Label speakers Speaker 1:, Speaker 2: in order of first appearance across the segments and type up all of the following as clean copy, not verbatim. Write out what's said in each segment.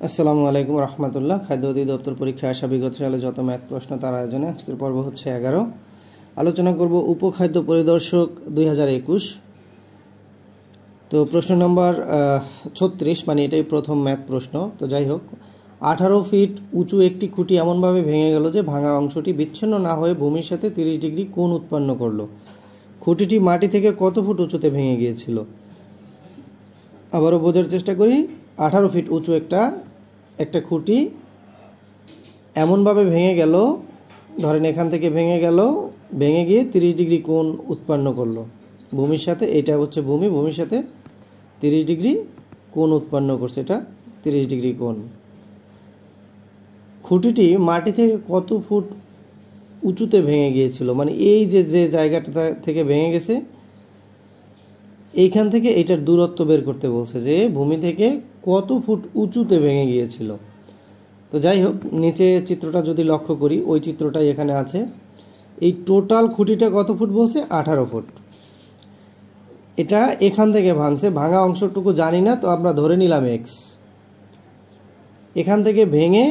Speaker 1: আসসালামু আলাইকুম রহমতুল্লাহ। খাদ্য অধিদপ্তর পরীক্ষা আসা বিগত সালে যত ম্যাথ প্রশ্ন তার আয়োজনে আজকের পর্ব হচ্ছে 11। আলোচনা করব উপখাদ্য পরিদর্শক 2021। তো প্রশ্ন নম্বর 36, মানে এটাই প্রথম ম্যাথ প্রশ্ন। তো যাই হোক, 18 ফিট উঁচু একটি খুঁটি এমনভাবে ভেঙে গেল যে ভাঙা অংশটি বিচ্ছিন্ন না হয়ে ভূমির সাথে 30 ডিগ্রি কোণ উৎপন্ন করলো। খুঁটিটি মাটি থেকে কত ফুট উঁচুতে ভেঙে গিয়েছিল? আবারও বোঝার চেষ্টা করি। 18 ফিট উঁচু একটা খুঁটি এমনভাবে ভেঙে গেল, ধরেন এখান থেকে ভেঙে গিয়ে 30 ডিগ্রি কোণ উৎপন্ন করলো ভূমির সাথে। এটা হচ্ছে ভূমির সাথে 30 ডিগ্রি কোণ উৎপন্ন করছে, এটা 30 ডিগ্রি কোণ। খুঁটিটি মাটি থেকে কত ফুট উঁচুতে ভেঙে গিয়েছিল, মানে এই যে জায়গাটা থেকে ভেঙে গেছে এইখান থেকে এটার দূরত্ব বের করতে বলছে, যে ভূমি থেকে কত ফুট উঁচুতে ভেঙে গিয়েছিল। তো যাই হোক, নিচে চিত্রটা যদি লক্ষ্য করি, ওই চিত্রটাই এখানে আছে। এই টোটাল খুঁটিটা কত ফুট বলছে? 18 ফুট। এটা এখান থেকে ভাঙছে, ভাঙা অংশটুকু জানি না, তো আমরা ধরে নিলাম এক্স। এখান থেকে ভেঙে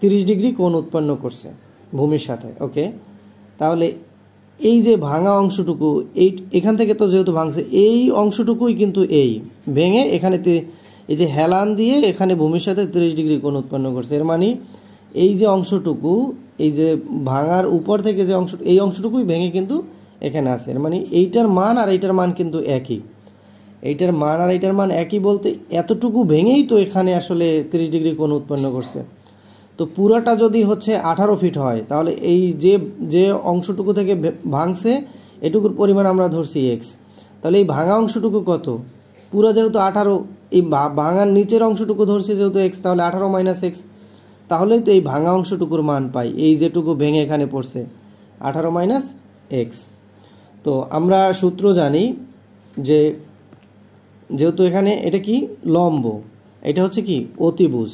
Speaker 1: 30 ডিগ্রি কোণ উৎপন্ন করছে ভূমির সাথে। ওকে, তাহলে এই যে ভাঙা অংশটুকু, এখান থেকে তো যেহেতু ভাঙছে, এই অংশটুকুই কিন্তু এই ভেঙে এখানে এই যে হেলান দিয়ে এখানে ভূমির সাথে 30 ডিগ্রি কোণ উৎপন্ন করছে। এর মানে এই যে অংশটুকু, এই যে ভাঙার উপর থেকে যে এই অংশটুকুই ভেঙে কিন্তু এখানে আছে। এর মানে এইটার মান আর এইটার মান কিন্তু একই। এইটার মান আর এইটার মান একই বলতে এতটুকু ভেঙেই তো এখানে আসলে 30 ডিগ্রি কোণ উৎপন্ন করছে। তো পুরাটা যদি হচ্ছে 18 ফিট হয়, তাহলে এই যে অংশটুকু থেকে ভাঙছে এটুকুর পরিমাণ আমরা ধরছি এক্স। তাহলে এই ভাঙা অংশটুকু কত? পুরো যেহেতু 18, এই ভাঙার নিচের অংশটুকু ধরছি যেহেতু এক্স, তাহলে 18 মাইনাস এক্স। তাহলেই তো এই ভাঙা অংশটুকুর মান পাই, এই যেটুকু ভেঙে এখানে পড়ছে 18 মাইনাস এক্স। তো আমরা সূত্র জানি যে যেহেতু এখানে এটা কি লম্ব, এটা হচ্ছে কি অতিভুজ।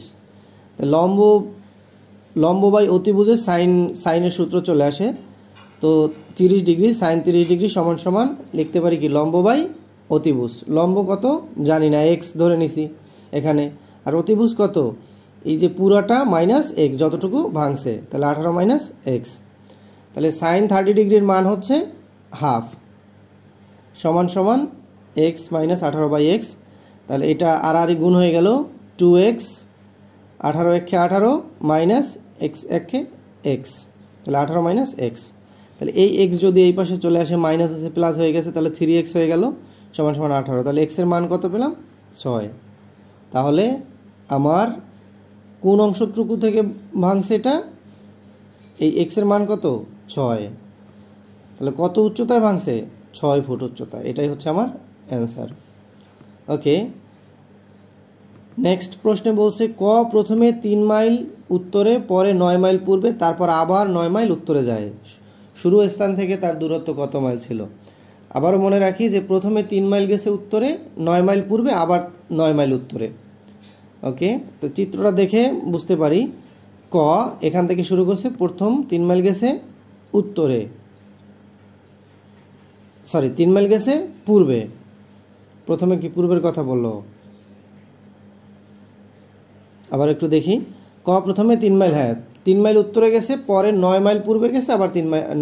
Speaker 1: লম্ব বাই অতিভুজে সাইনের সূত্র চলে আসে। তো 30 ডিগ্রি সাইন 30 ডিগ্রি সমান সমান লিখতে পারি কি লম্ব বাই অতিভুজ। লম্ব কত জানি না, এক্স ধরে নিছি এখানে। আর অতিভুজ কত? এই যে পুরাটা মাইনাস এক্স, যতটুকু ভাঙছে, তাহলে 18 মাইনাস এক্স। তাহলে সাইন 30 ডিগ্রির মান হচ্ছে হাফ, সমান সমান এক্স মাইনাস 18 বাই এক্স। তাহলে এটা আর গুণ হয়ে গেল 2x, 18 একে 18 মাইনাস এক্স একে এক্স, তাহলে 18 মাইনাস এক্স। তাহলে এই এক্স যদি এই পাশে চলে আসে, মাইনাস আছে প্লাস হয়ে গেছে, তাহলে 3x হয়ে গেল সমান সমান 18। তাহলে এক্সের মান কত পেলাম? 6। তাহলে আমার কোন অংশটুকু থেকে ভাঙছে এটা? এই এক্সের মান কত? 6। তাহলে কত উচ্চতায় ভাঙছে? 6 ফুট উচ্চতায়। এটাই হচ্ছে আমার অ্যান্সার। ওকে, নেক্সট প্রশ্নে বলছে ক প্রথমে 3 মাইল উত্তরে, পরে 9 মাইল পূর্বে, তারপর আবার 9 মাইল উত্তরে যায়। শুরু স্থান থেকে তার দূরত্ব কত মাইল ছিল? আবারও মনে রাখি যে প্রথমে 3 মাইল গেছে উত্তরে, 9 মাইল পূর্বে, আবার 9 মাইল উত্তরে। ওকে, তো চিত্রটা দেখে বুঝতে পারি ক এখান থেকে শুরু করছে, প্রথম 3 মাইল গেছে উত্তরে, 3 মাইল গেছে পূর্বে। প্রথমে কি পূর্বের কথা বললো? আবার একটু দেখি। ক প্রথমে 3 মাইল, হ্যাঁ 3 মাইল উত্তরে গেছে, পরে 9 মাইল পূর্বে গেছে, আবার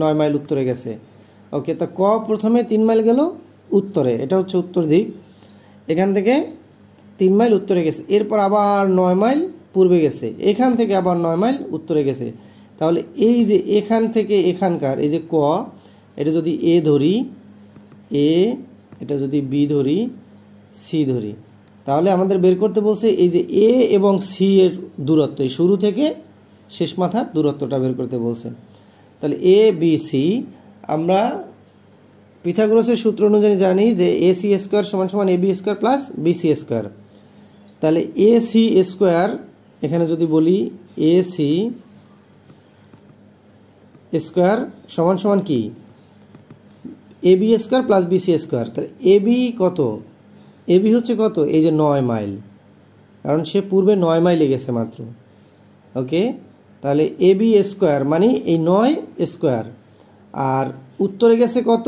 Speaker 1: 9 মাইল উত্তরে গেছে। ওকে, তা ক প্রথমে 3 মাইল গেল উত্তরে, এটা হচ্ছে উত্তর দিক। এখান থেকে 3 মাইল উত্তরে গেছে, এরপর আবার 9 মাইল পূর্বে গেছে, এখান থেকে আবার 9 মাইল উত্তরে গেছে। তাহলে এই যে এখান থেকে এখানকার এই যে ক, এটা যদি এ ধরি, এটা যদি বি ধরি, সি ধরি, তাহলে আমাদের বের করতে বলছে এই যে এ এবং সি এর দূরত্ব, এই শুরু থেকে শেষ মাথার দূরত্বটা বের করতে বলছে। তাহলে এ বি সি, আমরা পিথাগোরাসের সূত্র অনুযায়ী জানি যে এ সি স্কোয়ার সমান সমান A B square plus B C square. তাহলে এ সি স্কোয়ার, এখানে যদি বলি এ সি স্কোয়ার সমান সমান কি A B square plus B C square. তাহলে এ বি কত? এবি হচ্ছে কত? এই যে 9 মাইল, কারণ সে পূর্বে 9 মাইলে গেছে মাত্র। ওকে, তাহলে এবি স্কোয়ার মানে এই 9 স্কোয়ার, আর উত্তরে গেছে কত?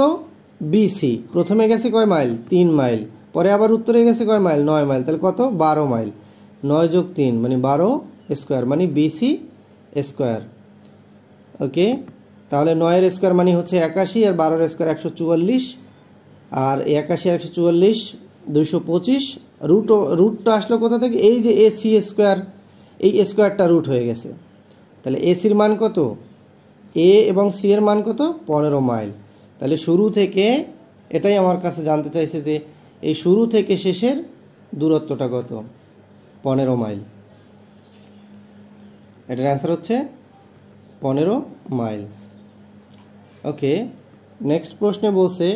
Speaker 1: বিসি। প্রথমে গেছে কয় মাইল? 3 মাইল, পরে আবার উত্তরে গেছে কয় মাইল? 9 মাইল, তাহলে কত? 12 মাইল। 9 যোগ 3 মানে 12 স্কোয়ার মানে বিসি স্কোয়ার। ওকে, তাহলে 9 এর স্কোয়ার মানে হচ্ছে 81 আর 12 এর স্কোয়ার 144, আর 81 আর 144 225। রুটটা আসলো কোথা থেকে? এই যে এসি স্কোয়ার, এই স্কোয়ারটা রুট হয়ে গেছে। তাহলে এসির মান কত? এ এবং সি এর মান কত? 15 মাইল। তাহলে শুরু থেকে, এটাই আমার কাছে জানতে চাইছে যে এই শুরু থেকে শেষের দূরত্বটা কত? 15 মাইল। এটার অ্যান্সার হচ্ছে 15 মাইল। ওকে, নেক্সট প্রশ্নে বলছে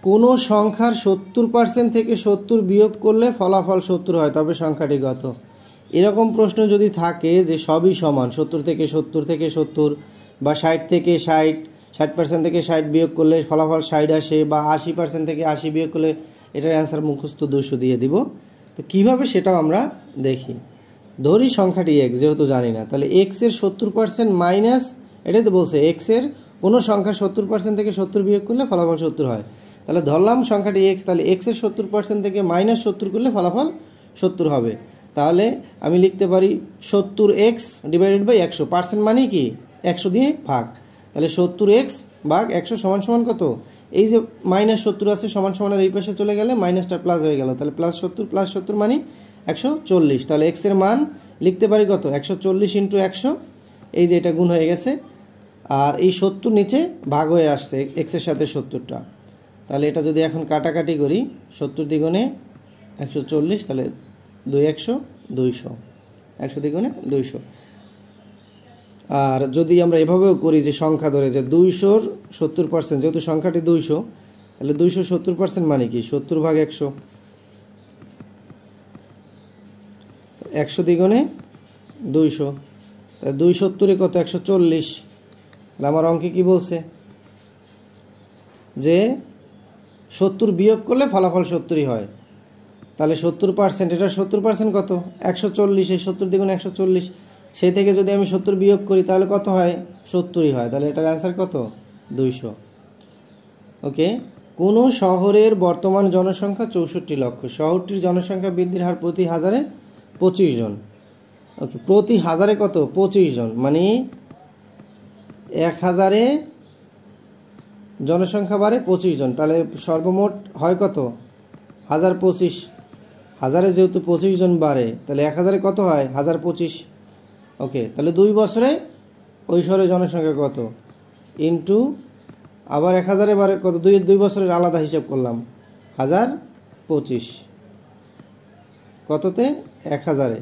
Speaker 1: কোনো সংখ্যার 70% থেকে 70 বিয়োগ করলে ফলাফল 70 হয়, তবে সংখ্যাটি কত? এরকম প্রশ্ন যদি থাকে যে সবই সমান, 70 থেকে 70 থেকে 70 বা 60 থেকে 60, 60% থেকে 60 বিয়োগ করলে ফলাফল 60 আসে, বা 80% থেকে 80 বিয়োগ করলে, এটার অ্যান্সার মুখস্থ 200 দিয়ে দিব। তো কীভাবে সেটাও আমরা দেখি। ধরি সংখ্যাটি এক্স, যেহেতু জানি না, তাহলে এক্সের 70% মাইনাস, এটাই তো বলছে এক্সের কোনো সংখ্যা 70% থেকে 70 বিয়োগ করলে ফলাফল 70 হয়। তাহলে ধরলাম সংখ্যাটি এক্স, তাহলে এক্সের 70% থেকে মাইনাস 70 করলে ফলাফল 70 হবে। তাহলে আমি লিখতে পারি 70x ডিভাইডেড বাই 100, পার্সেন্ট মানে কি 100 দিয়ে ভাগ। তাহলে 70x ভাগ 100 সমান সমান কত? এই যে মাইনাস 70 আছে সমান সমানের এই পাশে চলে গেলে মাইনাসটা প্লাস হয়ে গেল, তাহলে প্লাস 70 মানে 140। তাহলে x এর মান লিখতে পারি কত? 140 ইন্টু 100, এই যে এটা গুণ হয়ে গেছে, আর এই 70 নিচে ভাগ হয়ে আসছে x এর সাথে 70টা। তাহলে এটা যদি এখন কাটাকাটি করি, 70 দ্বিগুণে 140, তাহলে 2 100 200, 100 দ্বিগুণে 200। আর যদি আমরা এভাবেও করি যে সংখ্যা ধরে যে 200-র 70%, যেহেতু সংখ্যাটি 200, তাহলে 200 70% মানে কি 70 ভাগ 100, 100 দ্বিগুণে 200, তাহলে 270 কত? 140। তাহলে আমার অঙ্কে কি বলছে যে 70 বিয়োগ করলে ফলাফল 70ই হয়। তাহলে 70%, এটা 70% কত? 140, এই 70 দ্বিগুণে 140, সেই থেকে যদি আমি 70 বিয়োগ করি তাহলে কত হয়? 70ই হয়। তাহলে এটার অ্যান্সার কত? 200। ওকে, কোনো শহরের বর্তমান জনসংখ্যা 64 লক্ষ, শহরটির জনসংখ্যা বৃদ্ধির হার প্রতি হাজারে 25 জন। ওকে, প্রতি হাজারে কত? 25 জন, মানে 1000-এ জনসংখ্যা বাড়ে 25 জন, তাহলে সর্বমোট হয় কত? 1025। হাজারে যেহেতু 25 জন বাড়ে, তাহলে 1000-এ কত হয়? 1025। ওকে, তাহলে 2 বছরে ওই শহরের জনসংখ্যা কত? ইন্টু আবার 1000-এ বাড়ে কত? 2 বছরের আলাদা হিসাব করলাম, 1025 কততে? 1000-এ।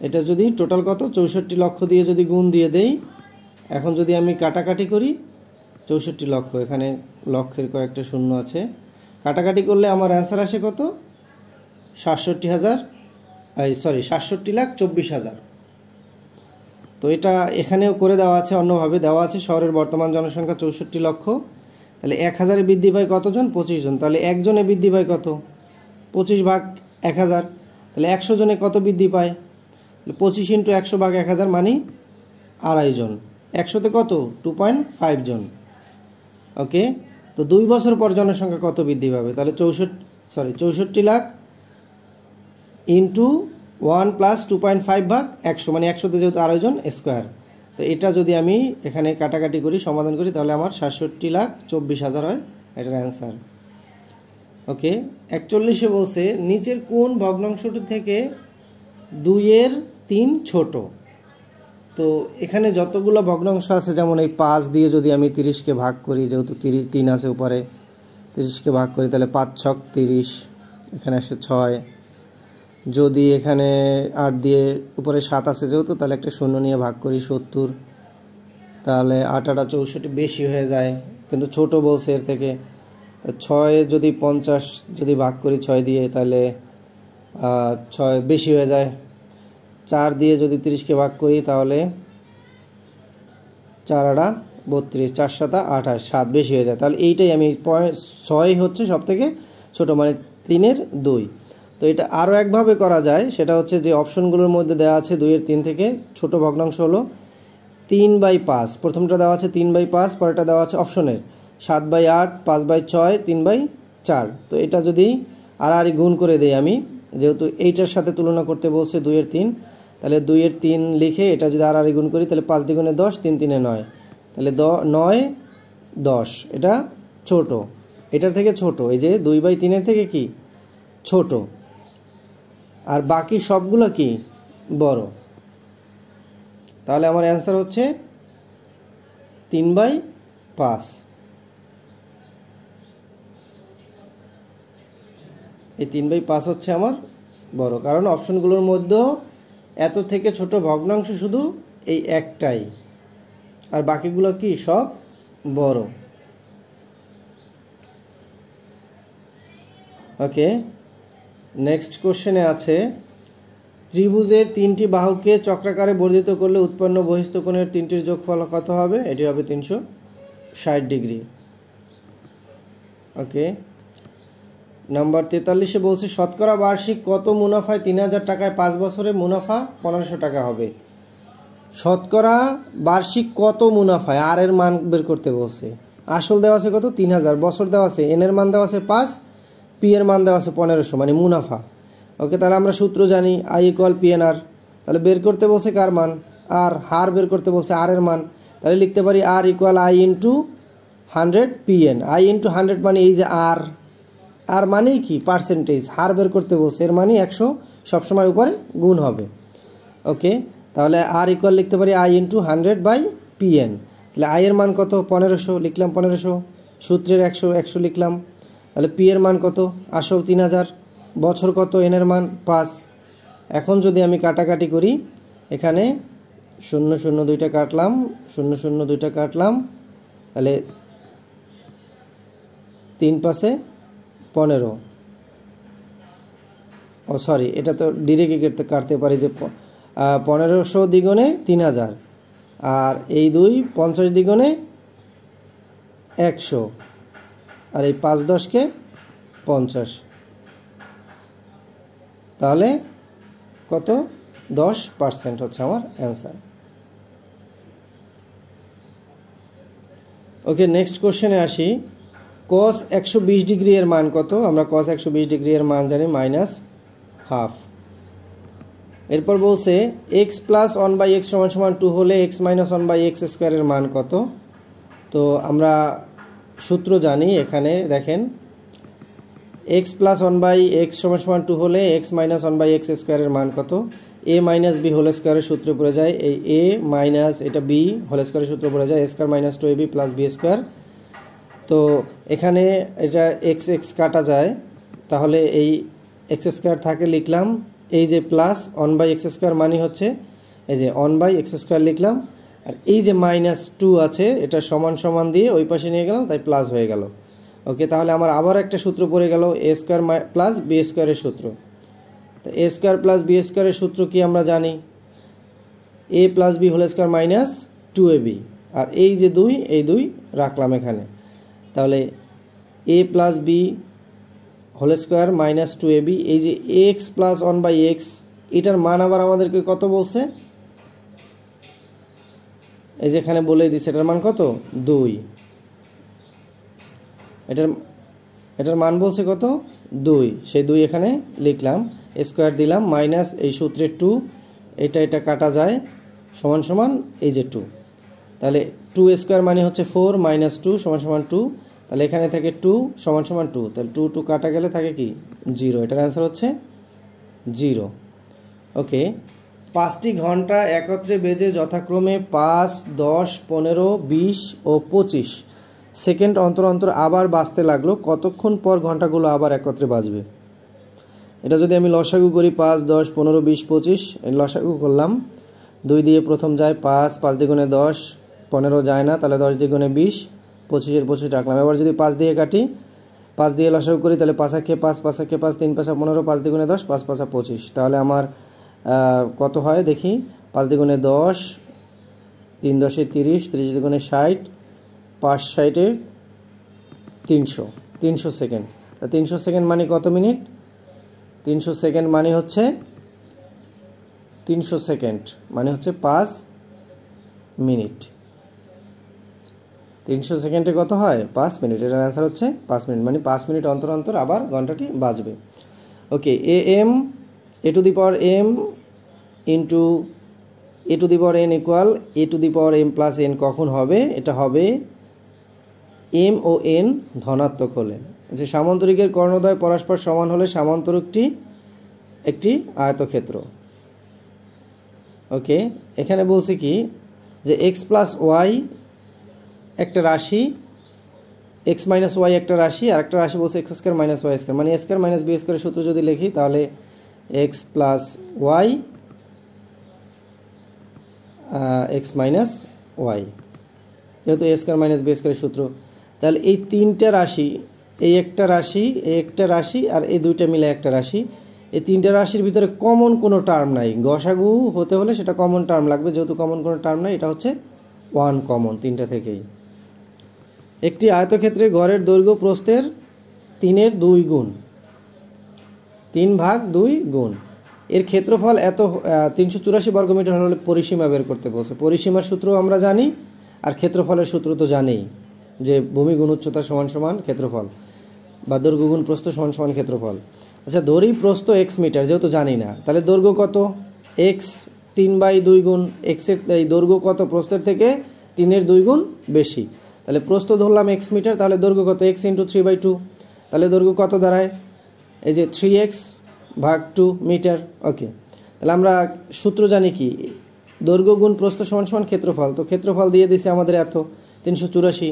Speaker 1: এটা যদি টোটাল কত? 64 লক্ষ দিয়ে যদি গুণ দিয়ে দেই, এখন যদি আমি কাটাকাটি করি, 64 লক্ষ, এখানে লক্ষের কয়েকটা শূন্য আছে, কাটাকাটি করলে আমার অ্যান্সার আসে কত? 67,24,000। তো এটা এখানেও করে দেওয়া আছে, অন্যভাবে দেওয়া আছে শহরের বর্তমান জনসংখ্যা 64 লক্ষ, তাহলে 1000-এ বৃদ্ধি পায় কতজন? 25 জন, তাহলে একজনে বৃদ্ধি পায় কত? 25 ভাগ 1000, তাহলে 100 জনে কত বৃদ্ধি পায়? 25 ইন্টু 100 ভাগ 1000 মানে 2.5 জন, 100-তে কত? 2.5 জন। ওকে, তো 2 বছর পর জনসংখ্যা কত বৃদ্ধি পাবে? তাহলে 64 লাখ ইন্টু 1 প্লাস 2.5 ভাগ 100, মানে 100-তে যেহেতু 2.5 জন স্কোয়ার। তো এটা যদি আমি এখানে কাটাকাটি করি, সমাধান করি, তাহলে আমার 67,24,000 হয় এটার অ্যান্সার। ওকে, 41-এ বলছে নিচের কোন ভগ্নাংশটি থেকে 2-এর 3 ছোট? তো এখানে যতগুলো ভগ্নাংশ আছে, যেমন এই 5 দিয়ে যদি আমি 30-কে ভাগ করি, যেহেতু 3 আছে উপরে, 30-কে ভাগ করি, তাহলে 5 ছক 30, এখানে আসে 6। যদি এখানে 8 দিয়ে উপরে 7 আছে যেহেতু, তাহলে একটা শূন্য নিয়ে ভাগ করি 70, তাহলে 8 8 64 বেশি হয়ে যায়, কিন্তু ছোট বলছে এর থেকে। 6 যদি 50 যদি ভাগ করি 6 দিয়ে, তাহলে 6 বেশি হয়ে যায়। 4 দিয়ে যদি 30-কে ভাগ করি, তাহলে 4 8 32, 4 7 28, 7 বেশি হয়ে যায়। তাহলে এইটাই আমি 6 হচ্ছে সব থেকে ছোটো, মানে 3-এর 2। তো এটা আরও একভাবে করা যায়, সেটা হচ্ছে যে অপশনগুলোর মধ্যে দেওয়া আছে 2-এর 3 থেকে ছোট ভগ্নাংশ হলো 3/5, প্রথমটা দেওয়া আছে 3/5, পরেরটা দেওয়া আছে অপশনের 7/8, 5/6, 3/4। তো এটা যদি আর গুণ করে দেই আমি, যেহেতু এইটার সাথে তুলনা করতে বলছে 2 এর 3, তাহলে 2 এর 3 লিখে এটা যদি আর গুণ করি তাহলে 5 দ্বিগুণে 10, 3 3 9, তাহলে 9 10। এটা ছোট, এটার থেকে ছোট, এই যে 2/3 এর থেকে কি ছোট, আর বাকি সবগুলো কি বড়। তাহলে আমার অ্যান্সার হচ্ছে 3/5। এই 3/5 হচ্ছে আমার বড়, কারণ অপশনগুলোর মধ্যে এত থেকে ছোট ভগ্নাংশ শুধু এই একটাই, আর বাকিগুলো কি সব বড়। ওকে, নেক্সট কোশ্চেনে আছে ত্রিভুজের 3টি বাহুকে চক্রাকারে বর্ধিত করলে উৎপন্ন বহিস্থ কোণের 3টির যোগফল কত হবে? এটি হবে 360 ডিগ্রি। ওকে, নাম্বার 43-এ বলছে শতকরা বার্ষিক কত মুনাফায় 3000 টাকায় 5 বছরে মুনাফা 1500 টাকা হবে। শতকরা বার্ষিক কত মুনাফায়, আর এর মান বের করতে বলছে। আসল দেওয়া আছে কত? 3000, বছর দেওয়া আছে, এন এর মান দেওয়া আছে 5, পি এর মান দেওয়া আছে 1500, মানে মুনাফা। ওকে, তাহলে আমরা সূত্র জানি আই ইকুয়াল পি এন আর। তাহলে বের করতে বলছে কার মান? আর। হার বের করতে বলছে আর এর মান। তাহলে লিখতে পারি আর equal I into 100 P N. I into 100 মানে এই যে আর, আর মানেই কি পার্সেন্টেজ। হার বের করতে বলছে, এর মানে 100 সবসময় উপরে গুণ হবে। ওকে, তাহলে আর ইকুয়াল লিখতে পারি I into 100 by P N. তাহলে আই এর মান কত? 1500 লিখলাম, 1500 সূত্রের 100 লিখলাম। তাহলে পি এর মান কত? আসল 3000, বছর কত? এন এর মান 5। এখন যদি আমি কাটাকাটি করি, এখানে 0 0 2টা কাটলাম, 0 0 2টা কাটলাম, তাহলে 3 5 15। ও সরি, এটা তো ডিরেক্ট কাটতে পারি যে 1500 দ্বিগুণে 3000, আর এই 2 50 দ্বিগুণে 100, আর এই 5 10কে 50। তাহলে কত? 10% হচ্ছে আমার অ্যান্সার। ওকে, নেক্সট কোশ্চেনে আসি। cos 120 ডিগ্রি এর মান কত? আমরা cos 120 ডিগ্রি এর মান জানি -12। এরপর বলছে x + 1/x = 2 হলে x - 1/x স্কয়ার এর মান কত? তো আমরা সূত্র জানি, এখানে দেখেন x + 1/x = 2 হলে x - 1/x স্কয়ার এর মান কত? a - b হোল স্কয়ারের সূত্রে পড়ে যায়, এই a মাইনাস এটা b হোল স্কয়ারের সূত্রে পড়ে যায় a² - 2ab + b²। তো এখানে এটা x x কাটা যায়, তাহলে এই x² থাকে লিখলাম, এই যে প্লাস 1/x² মানে হচ্ছে এই যে 1/x² লিখলাম, আর এই যে -2 আছে এটা সমান সমান দিয়ে ওই পাশে নিয়ে গেলাম, তাই প্লাস হয়ে গেল। ওকে, তাহলে আমার আবার একটা সূত্র পড়ে গেল a² + b² এর সূত্র। তো a² + b² এর সূত্র কি আমরা জানি? a + b whole square -2ab, আর এই যে 2, এই 2 রাখলাম এখানে। তাহলে a + b whole square -2ab, এই যে x + 1/x, এটার মান আবার আমাদেরকে কত বলছে? এই যে এখানে বলে দিছে এটার মান কত? 2। এটার মান বলছে কত? 2। সেই 2 এখানে লিখলাম, স্কয়ার দিলাম, মাইনাস এই সূত্রের 2, এটা কাটা যায়, সমান সমান এই যে 2। তাহলে 2² মানে হচ্ছে 4, -2 = 2। তাহলে এখানে থাকে 2 = 2, তাহলে 2 2 কাটা গেলে থাকে কি 0। এটার অ্যান্সার হচ্ছে 0। ওকে, 5টি ঘন্টা একত্রে বেজে যথাক্রমে 5, 10, 15, 20 ও 25 সেকেন্ড অন্তর অন্তর আবার বাজতে লাগলো, কতক্ষণ পর ঘন্টাগুলো আবার একত্রে বাজবে? এটা যদি আমি লসাগু করি 5, 10, 15, 20, 25, লসাগু করলাম, 2 দিয়ে প্রথম যায় 5, 5 দ্বিগুণে 10, 15 যায় না, তাহলে 10 দ্বিগুণে 20, 25 এর 25 রাখলাম। এবার যদি 5 দিয়ে কাটি, 5 দিয়ে লসাগু করি, তাহলে 5 × 5, 5 × 5, 3 × 5 15, 5 দ্বিগুণে 10, 5 × 5 25। তাহলে আমার কত হয় দেখি, 5 দ্বিগুণে 10, 3 × 10 = 30, 30 দ্বিগুণে 60, 5 60 300 সেকেন্ড। 300 সেকেন্ড মানে কত মিনিট? 300 সেকেন্ড মানে হচ্ছে 300 সেকেন্ড মানে হচ্ছে 5 মিনিট। 300 সেকেন্ডে কত হয় 5 মিনিট। এটার অ্যান্সার হচ্ছে 5 মিনিট, মানে 5 মিনিট অন্তর অন্তর আবার ঘন্টাটি বাজবে। ওকে, am a to the power m into a to the power n equal a to the power m plus n কখন হবে? এটা হবে m ও n ধনাত্মক হলে। যে সামান্তরিকের কর্ণদ্বয় পরস্পর সমান হলে সামান্তরিকটি একটি আয়তক্ষেত্র। ওকে, এখানে বলছি কি যে এক্স প্লাস ওয়াই একটা রাশি, এক্স মাইনাস ওয়াই একটা রাশি, আর একটা রাশি বলছে X square minus Y square, মানে এ স্কোয়ার মাইনাস বি স্কোয়ারের সূত্র যদি লিখি তাহলে X plus Y X minus Y, যেহেতু এ স্কোয়ার মাইনাস বি স্কোয়ারের সূত্র, তাহলে এই তিনটা রাশি, এই একটা রাশি, এই একটা রাশি, আর এই দুইটা মিলে একটা রাশি, এই তিনটা রাশির ভিতরে কমন কোনো টার্ম নাই। গসাগু হতে হলে সেটা কমন টার্ম লাগবে, যেহেতু কমন কোনো টার্ম নাই, এটা হচ্ছে 1 কমন তিনটা থেকেই। একটি আয়তক্ষেত্রের গড়ের দৈর্ঘ্য প্রস্থের 3 এর 2 গুণ, 3/2 গুণ। এর ক্ষেত্রফল এত 384 বর্গমিটার হলে পরিসীমা বের করতে বলছে। পরিসীমার সূত্র আমরা জানি, আর ক্ষেত্রফলের সূত্র তো জানি, যে ভূমি গুণ উচ্চতা সমান সমান ক্ষেত্রফল, বা দৈর্ঘ্য গুণ প্রস্থ সমান সমান ক্ষেত্রফল। আচ্ছা, ধরি প্রস্থ x মিটার, যেহেতু জানি না, তাহলে দৈর্ঘ্য কত? x 3/2 গুণ এক্সের এই দৈর্ঘ্য কত? প্রস্থের থেকে 3 এর 2 গুণ বেশি। তাহলে প্রস্থ ধরলাম x মিটার, তাহলে দৈর্ঘ্য কত? x × 3/2, তাহলে দৈর্ঘ্য কত দাঁড়ায়? এই যে 3x/2 মিটার। ওকে, তাহলে আমরা সূত্র জানি কি, দৈর্ঘ্য গুণ প্রস্থ সমান সমান ক্ষেত্রফল। তো ক্ষেত্রফল দিয়ে দিছে আমাদের এত 384,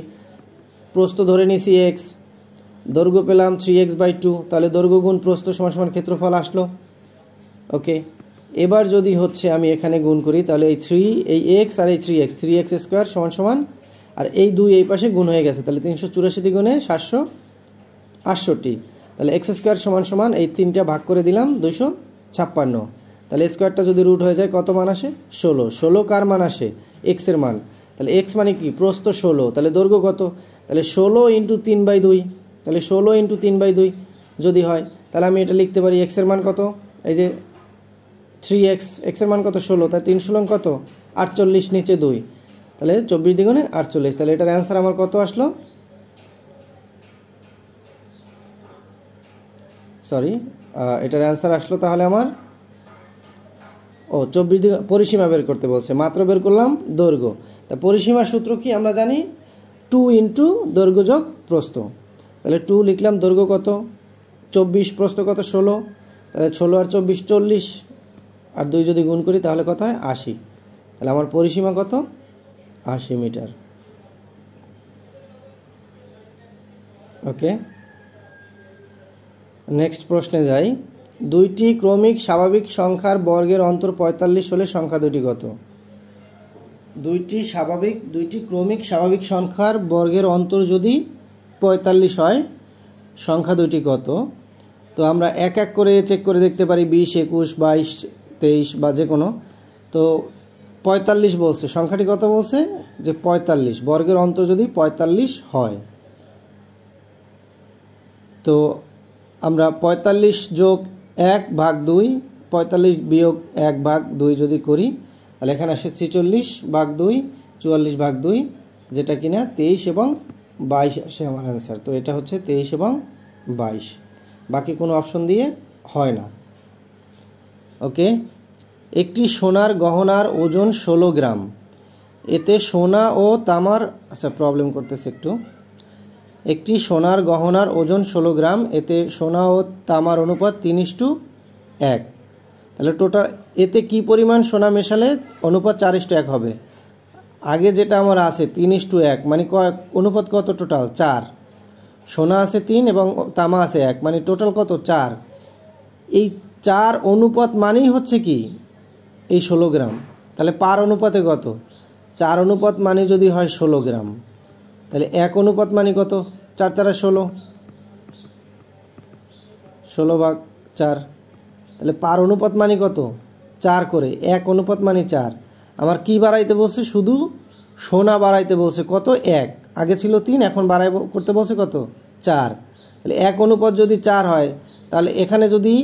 Speaker 1: প্রস্থ ধরে নিছি x, দৈর্ঘ্য পেলাম 3x/2, তাহলে দৈর্ঘ্য গুণ প্রস্থ সমান সমান ক্ষেত্রফল আসলো। ওকে, এবার যদি হচ্ছে আমি এখানে গুণ করি, তাহলে এই 3, এই x আর এই 3x স্কোয়ার সমান সমান, আর এই 2 এই পাশে গুণ হয়ে গেছে, তাহলে 384 দ্বিগুণে 768, তাহলে x স্কোয়ার সমান সমান এই 3টা ভাগ করে দিলাম 256, তাহলে স্কোয়ারটা যদি রুট হয়ে যায় কত মান আসে? 16। 16 কার মান আসে? x এর মান। তাহলে x মানে কি? প্রস্থ 16, তাহলে দৈর্ঘ্য কত? তাহলে 16 × 3/2, তাহলে 16 × 3/2 যদি হয়, তাহলে আমি এটা লিখতে পারি x এর মান কত? এই যে 3x, x এর মান কত? 16, তাই 3 16 কত? 48, নিচে 2, তাহলে 24 দ্বিগুণে 48, তাহলে এটার অ্যান্সার আমার কত আসলো? সরি, এটার অ্যান্সার আসলো তাহলে আমার 24 দ্বিগুণ। পরিসীমা বের করতে বলছে, মাত্র বের করলাম দৈর্ঘ্য। তা পরিসীমার সূত্র কি আমরা জানি? 2 × দৈর্ঘ্য যোগ প্রস্থ। তাহলে 2 লিখলাম, দৈর্ঘ্য কত? 24, প্রস্থ কত? 16, তাহলে 16 আর 24 40, আর 2 যদি গুণ করি তাহলে কত হয়? 80। তাহলে আমার পরিসীমা কত? 80 মিটার। ওকে, নেক্সট প্রশ্নে যাই। দুইটি ক্রমিক স্বাভাবিক সংখ্যার বর্গের অন্তর 45 হলে সংখ্যা দুটি কত? দুইটি ক্রমিক স্বাভাবিক সংখ্যার বর্গের অন্তর যদি 45 হয়, সংখ্যা দুটি কত? তো আমরা এক এক করে চেক করে দেখতে পারি, 20, 21, 22, 23 বা যে কোনো। তো 45 বলছে, সংখ্যাটি কত বলছে? যে 45, বর্গের অন্তর যদি 45 হয়, তো আমরা 45 যোগ 1/2, 45 বিয়োগ 1/2 যদি করি, তাহলে এখানে আসে 46/2, 44/2, যেটা কিনা 23 এবং 22 আসে আমার অ্যান্সার। তো এটা হচ্ছে 23 এবং 22, বাকি কোনো অপশন দিয়ে হয় না। ওকে, একটি সোনার গহনার ওজন 16 গ্রাম, এতে সোনা ও তামার, আচ্ছা প্রবলেম করতেছে একটু। একটি সোনার গহনার ওজন 16 গ্রাম, এতে সোনা ও তামার অনুপাত 3:1, তাহলে টোটাল এতে কি পরিমাণ সোনা মেশালে অনুপাত 4:1 হবে? আগে যেটা আমার আছে 3:1, মানে অনুপাত কত টোটাল? 4। সোনা আছে 3 এবং তামা আছে 1, মানে টোটাল কত? 4। এই 4 অনুপাত মানেই হচ্ছে কি এই 16 গ্রাম। তাহলে পার অনুপাতে কত? 4 অনুপাত মানে যদি হয় 16 গ্রাম, তাহলে 1 অনুপাত মানে কত? 4 4 16, 16/4, তাহলে পার অনুপাত মানে কত? 4 করে। 1 অনুপাত মানে 4। আমার কি বাড়াইতে বলছে? শুধু সোনা বাড়াইতে বলছে কত? 1, আগে ছিল 3, এখন বাড়াই করতে বলছে কত? 4। তাহলে 1 অনুপাত যদি 4 হয়, তাহলে এখানে যদি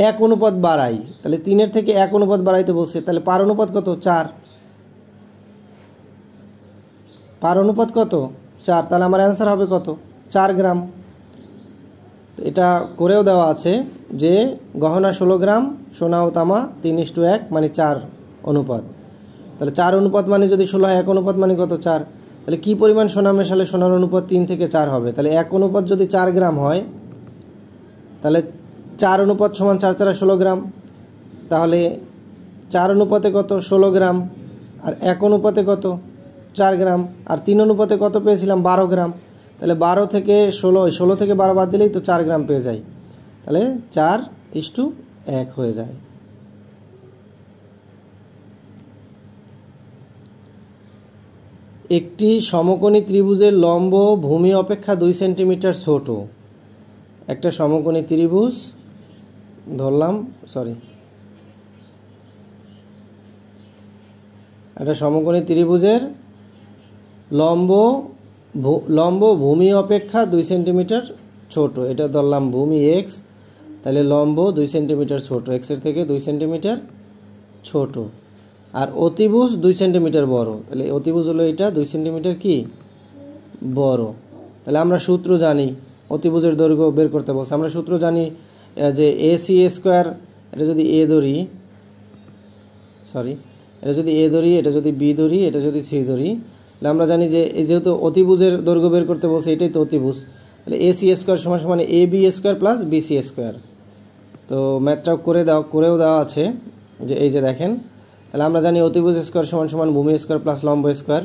Speaker 1: 1 অনুপাত বাড়াই, তাহলে 3-এর থেকে 1 অনুপাত বাড়াইতে বলছে, তাহলে পার অনুপাত কত? 4। পার অনুপাত কত 4, তাহলে আমার অ্যান্সার হবে কত 4 গ্রাম। তো এটা করেও দেওয়া আছে যে গহনা 16 গ্রাম, সোনা ও তামা 3:1 মানে 4 অনুপাত। তাহলে 4 অনুপাত মানে যদি 16 হয় 1 অনুপাত মানে কত 4। তাহলে কি পরিমাণ সোনা মেশালে সোনার অনুপাত 3 থেকে 4 হবে? তাহলে 1 অনুপাত যদি 4 গ্রাম হয় তাহলে 4 অনুপাত সমান 4 4 16 গ্রাম। তাহলে 4 অনুপাতে কত 16 গ্রাম, আর 1 অনুপাতে কত 4 গ্রাম, আর 3 অনুপাতে কত পেয়েছিলাম 12 গ্রাম। তাহলে 12 থেকে 16 থেকে 12 বাদ দিলেই তো 4 গ্রাম পেয়ে যাই। তাহলে 4:1 হয়ে যায়। একটি সমকোণী ত্রিভুজের লম্ব ভূমি অপেক্ষা 2 সেন্টিমিটার ছোট। একটা সমকোণী ত্রিভুজ ধরলাম, একটা সমকোণী ত্রিভুজের লম্ব ভূমি অপেক্ষা 2 সেন্টিমিটার ছোট। এটা ধরলাম ভূমি এক্স, তাহলে লম্ব 2 সেন্টিমিটার ছোট, এক্সের থেকে 2 সেন্টিমিটার ছোট। আর অতিভুজ 2 সেন্টিমিটার বড়, তাহলে অতিভুজ হলো এটা 2 সেন্টিমিটার কি বড়। তাহলে আমরা সূত্র জানি, অতিভুজের দৈর্ঘ্য বের করতে বলছে। আমরা সূত্র জানি যে AC স্কোয়ার, এটা যদি A ধরি, এটা যদি A ধরি, এটা যদি B ধরি, এটা যদি C ধরি, তাহলে আমরা জানি যে এই যেহেতু অতিভুজের দৈর্ঘ্য বের করতে বলছে, এটাই তো অতিভুজ। তাহলে AC স্কোয়ার সমান AB square plus BC square. তো ম্যাথটা করেও দেওয়া আছে যে এই যে দেখেন, তাহলে আমরা জানি অতিভুজ স্কোয়ার সমান ভূমি স্কোয়ার প্লাস লম্ব স্কোয়ার।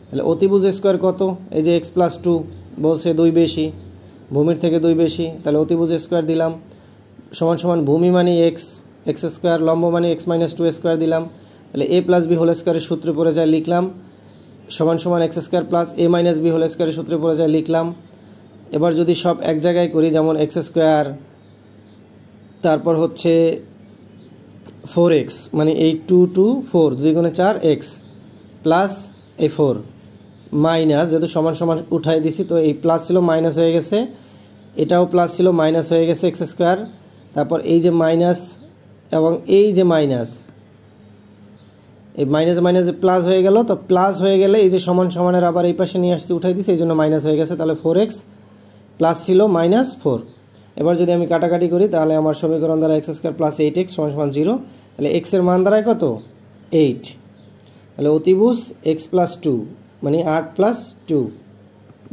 Speaker 1: তাহলে অতিভুজ স্কোয়ার কত, এই যে x+2 বলছে 2 বেশি, ভূমির থেকে 2 বেশি, তাহলে অতিভুজ স্কোয়ার দিলাম সমান ভূমি মানে x স্কোয়ার, লম্ব মানে x-2 স্কোয়ার দিলাম। তাহলে a + b হোল স্কোয়ারের সূত্র পড়ে যায় লিখলাম সমান x square plus a - b whole স্কোয়ারের সূত্রে পড়ে যায় লিখলাম। এবার যদি সব এক জায়গায় করি, যেমন x স্কোয়ার, তারপর হচ্ছে 4x মানে এই 2 2 4 2 গুণে 4x প্লাস এই 4 মাইনাস, যেহেতু সমান উঠাই দিছি তো এই প্লাস ছিল মাইনাস হয়ে গেছে, এটাও প্লাস ছিল মাইনাস হয়ে গেছে x স্কোয়ার। তারপর এই যে মাইনাস এবং এই যে মাইনাস, এই মাইনাস প্লাস হয়ে গেল। তো প্লাস হয়ে গেলে এই যে সমানের আবার এই পাশে নিয়ে আসছি, উঠাই দিছি, এই জন্য মাইনাস হয়ে গেছে। তাহলে 4x প্লাস ছিল -4। এবার যদি আমি কাটাকাটি করি তাহলে আমার সমীকরণ দ্বারা x স্কোয়ার প্লাস 8x সমান 0। তাহলে x এর মান দাঁড়ায় কত 8। তাহলে অতিভুজ x+2 মানে 8 + 2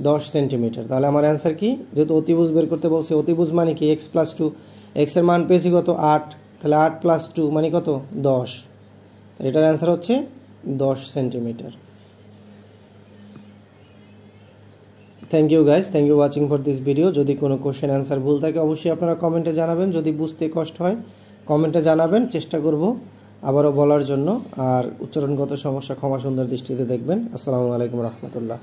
Speaker 1: 10 সেন্টিমিটার। তাহলে আমার অ্যান্সার কি, যেহেতু অতিভুজ বের করতে বলছে, অতিভুজ মানে কি x+2, x এর মান পেয়েছি কত 8, তাহলে 8 + 2 মানে কত 10। এটার অ্যান্সার হচ্ছে 10 centimetre. Thank you guys, thank you watching for this video. যদি কোনো কোশ্চেন অ্যান্সার ভুল থাকে অবশ্যই আপনারা কমেন্টে জানাবেন। যদি বুঝতে কষ্ট হয় কমেন্টে জানাবেন, চেষ্টা করব আবারও বলার জন্য। আর উচ্চারণগত সমস্যা ক্ষমা সুন্দর দৃষ্টিতে দেখবেন। আসসালামু আলাইকুম রহমতুল্লাহ।